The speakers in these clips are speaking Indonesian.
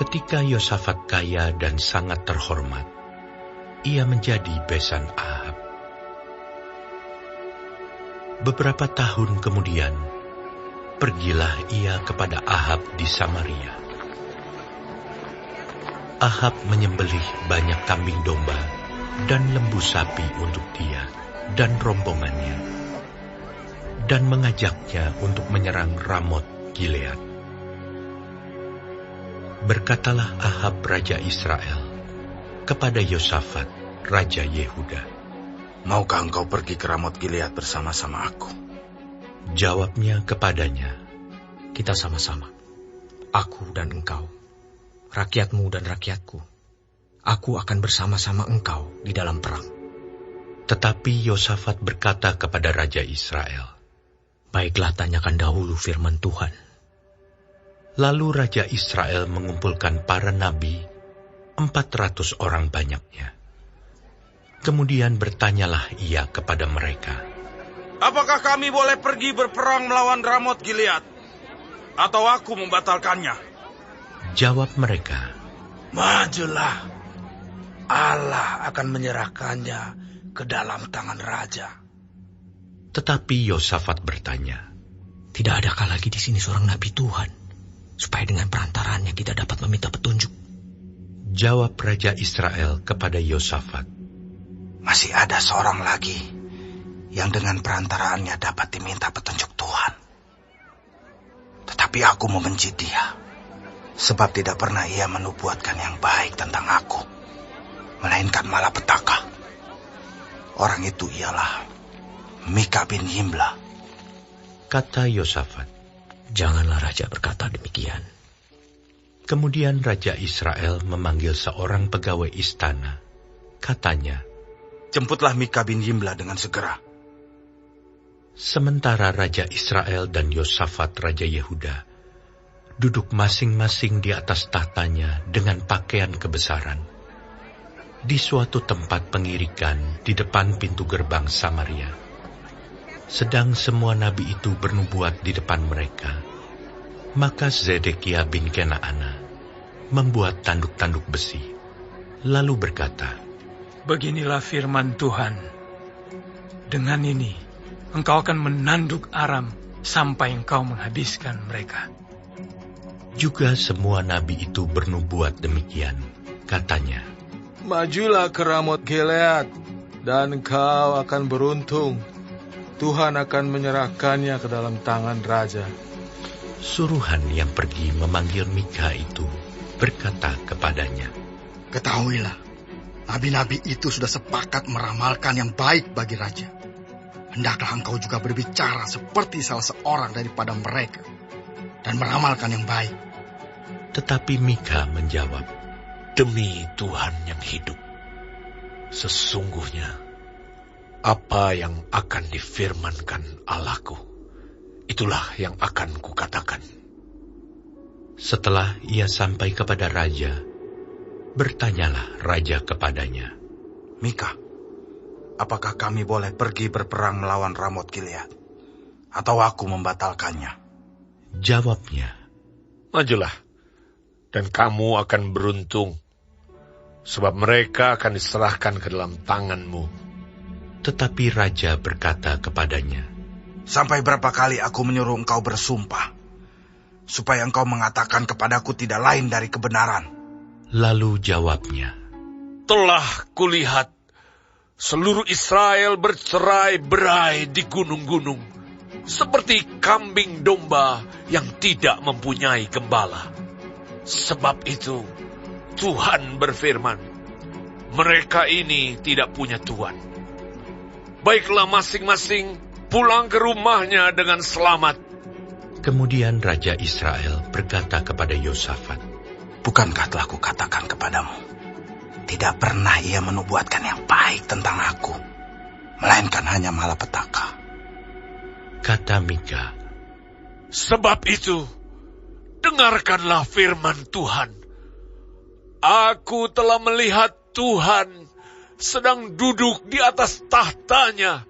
Ketika Yosafat kaya dan sangat terhormat, ia menjadi besan Ahab. Beberapa tahun kemudian, pergilah ia kepada Ahab di Samaria. Ahab menyembelih banyak kambing domba dan lembu sapi untuk dia dan rombongannya, dan mengajaknya untuk menyerang Ramot Gilead. Berkatalah Ahab raja Israel kepada Yosafat raja Yehuda, "Maukah engkau pergi ke Ramot Gilead bersama-sama aku?" Jawabnya kepadanya, "Kita sama-sama, aku dan engkau, rakyatmu dan rakyatku. Aku akan bersama-sama engkau di dalam perang." Tetapi Yosafat berkata kepada raja Israel, "Baiklah, tanyakan dahulu firman Tuhan." Lalu raja Israel mengumpulkan para nabi, 400 orang banyaknya. Kemudian bertanyalah ia kepada mereka, "Apakah kami boleh pergi berperang melawan Ramot Gilead? Atau aku membatalkannya?" Jawab mereka, "Majulah, Allah akan menyerahkannya ke dalam tangan raja." Tetapi Yosafat bertanya, "Tidak adakah lagi di sini seorang nabi Tuhan, supaya dengan perantaranya kita dapat meminta petunjuk?" Jawab raja Israel kepada Yosafat, "Masih ada seorang lagi yang dengan perantaraannya dapat diminta petunjuk Tuhan. Tetapi aku membenci dia, sebab tidak pernah ia menubuatkan yang baik tentang aku, melainkan malapetaka. Orang itu ialah Mika bin Yimla." Kata Yosafat, "Janganlah raja berkata demikian." Kemudian raja Israel memanggil seorang pegawai istana. Katanya, "Jemputlah Mika bin Yimla dengan segera." sementara raja Israel dan Yosafat raja Yehuda duduk masing-masing di atas tahtanya dengan pakaian kebesaran, di suatu tempat pengirikan di depan pintu gerbang Samaria. Sedang semua nabi itu bernubuat di depan mereka. Maka Zedekia bin Kenaana membuat tanduk-tanduk besi, lalu berkata, "Beginilah firman Tuhan. Dengan ini, engkau akan menanduk Aram sampai engkau menghabiskan mereka." Juga semua nabi itu bernubuat demikian. Katanya, "Majulah ke Ramot Gilead, dan kau akan beruntung. Tuhan akan menyerahkannya ke dalam tangan raja." Suruhan yang pergi memanggil Mika itu berkata kepadanya, "Ketahuilah, nabi-nabi itu sudah sepakat meramalkan yang baik bagi raja. Hendaklah engkau juga berbicara seperti salah seorang daripada mereka, dan meramalkan yang baik." Tetapi Mika menjawab, "Demi Tuhan yang hidup, sesungguhnya apa yang akan difirmankan Allahku, itulah yang akan kukatakan." Setelah ia sampai kepada raja, bertanyalah raja kepadanya, "Mika, apakah kami boleh pergi berperang melawan Ramot Gilead? Atau aku membatalkannya?" Jawabnya, "Majulah, dan kamu akan beruntung, sebab mereka akan diserahkan ke dalam tanganmu." Tetapi raja berkata kepadanya, "Sampai berapa kali aku menyuruh engkau bersumpah, supaya engkau mengatakan kepadaku tidak lain dari kebenaran?" Lalu jawabnya, "Telah kulihat seluruh Israel bercerai-berai di gunung-gunung, seperti kambing domba yang tidak mempunyai gembala. Sebab itu, Tuhan berfirman, mereka ini tidak punya Tuhan. Baiklah masing-masing pulang ke rumahnya dengan selamat." Kemudian raja Israel berkata kepada Yosafat, "Bukankah telah kukatakan kepadamu, tidak pernah ia menubuatkan yang baik tentang aku, melainkan hanya malapetaka?" Kata Mika, "Sebab itu, dengarkanlah firman Tuhan. Aku telah melihat Tuhan sedang duduk di atas tahtanya,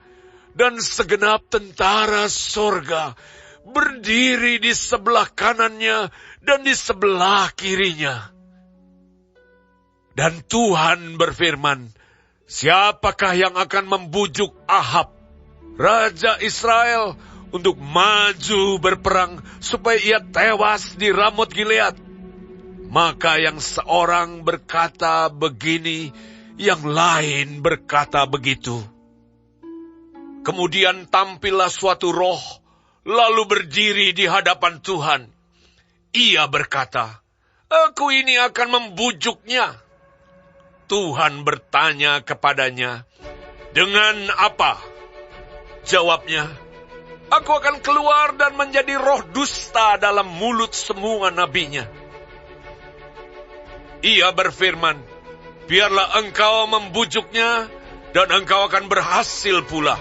dan segenap tentara sorga berdiri di sebelah kanannya dan di sebelah kirinya. Dan Tuhan berfirman, siapakah yang akan membujuk Ahab, raja Israel, untuk maju berperang supaya ia tewas di Ramot Gilead? Maka yang seorang berkata begini, yang lain berkata begitu. Kemudian tampillah suatu roh, lalu berdiri di hadapan Tuhan. Ia berkata, aku ini akan membujuknya. Tuhan bertanya kepadanya, dengan apa? Jawabnya, aku akan keluar dan menjadi roh dusta dalam mulut semua nabinya. Ia berfirman, biarlah engkau membujuknya, dan engkau akan berhasil pula.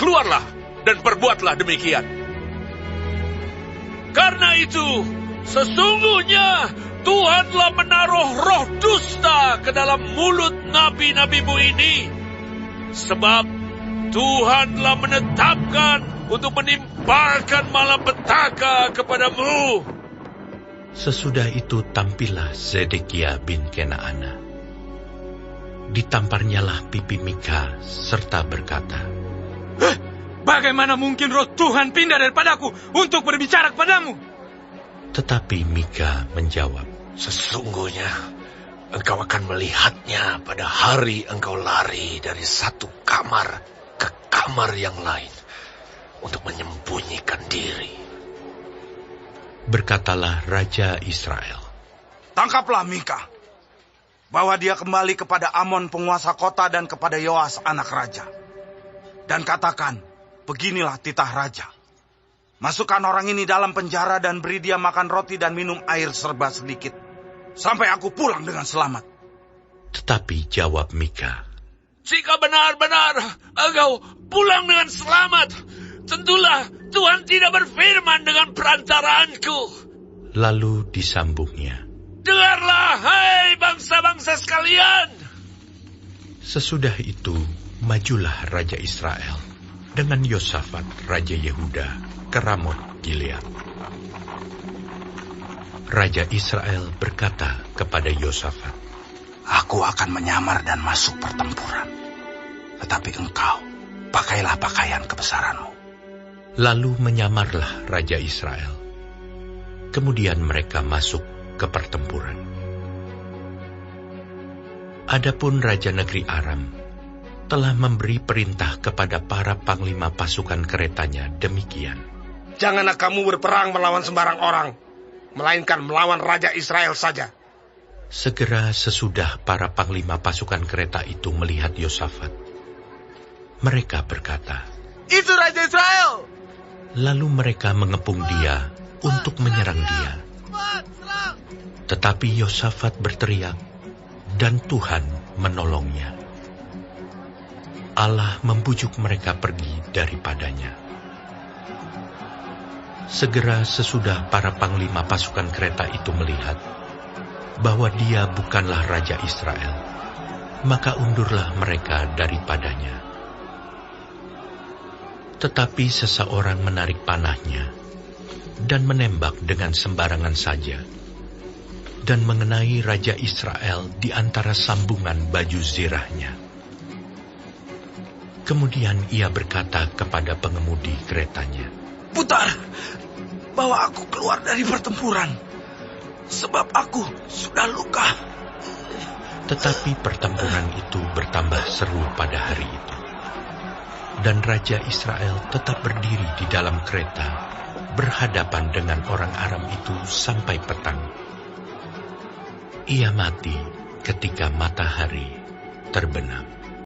Keluarlah dan perbuatlah demikian. Karena itu, sesungguhnya Tuhan telah menaruh roh dusta ke dalam mulut nabi-nabimu ini. Sebab Tuhan telah menetapkan untuk menimpakan malapetaka kepadamu. Sesudah itu tampillah Zedekia bin Kenaana. Ditamparnyalah pipi Mika serta berkata, bagaimana mungkin roh Tuhan pindah daripadaku untuk berbicara kepadamu? Tetapi Mika menjawab, sesungguhnya engkau akan melihatnya pada hari engkau lari dari satu kamar ke kamar yang lain untuk menyembunyikan diri. Berkatalah Raja Israel, tangkaplah Mika, bawa dia kembali kepada Amon penguasa kota dan kepada Yoas anak raja. Dan katakan, beginilah titah raja. Masukkan orang ini dalam penjara dan beri dia makan roti dan minum air serba sedikit, sampai aku pulang dengan selamat. Tetapi jawab Mika, jika benar-benar engkau pulang dengan selamat, tentulah Tuhan tidak berfirman dengan perantaraanku. Lalu disambungnya, dengarlah, hai bangsa-bangsa sekalian. Sesudah itu, majulah Raja Israel dengan Yosafat, Raja Yehuda, ke Ramot Gilead. Raja Israel berkata kepada Yosafat, aku akan menyamar dan masuk pertempuran. Tetapi engkau, pakailah pakaian kebesaranmu. Lalu menyamarlah Raja Israel. Kemudian mereka masuk ke pertempuran. Adapun Raja negeri Aram telah memberi perintah kepada para panglima pasukan keretanya demikian. Janganlah kamu berperang melawan sembarang orang, melainkan melawan Raja Israel saja. Segera sesudah para panglima pasukan kereta itu melihat Yosafat, mereka berkata, itu Raja Israel! Lalu mereka mengepung dia untuk menyerang dia. Tetapi Yosafat berteriak, dan Tuhan menolongnya. Allah membujuk mereka pergi daripadanya. Segera sesudah para panglima pasukan kereta itu melihat bahwa dia bukanlah Raja Israel, maka undurlah mereka daripadanya. Tetapi seseorang menarik panahnya dan menembak dengan sembarangan saja, dan mengenai Raja Israel di antara sambungan baju zirahnya. Kemudian ia berkata kepada pengemudi keretanya, putar, bawa aku keluar dari pertempuran, sebab aku sudah luka. Tetapi pertempuran itu bertambah seru pada hari itu. Dan Raja Israel tetap berdiri di dalam kereta, berhadapan dengan orang Aram itu sampai petang. Ia mati ketika matahari terbenam.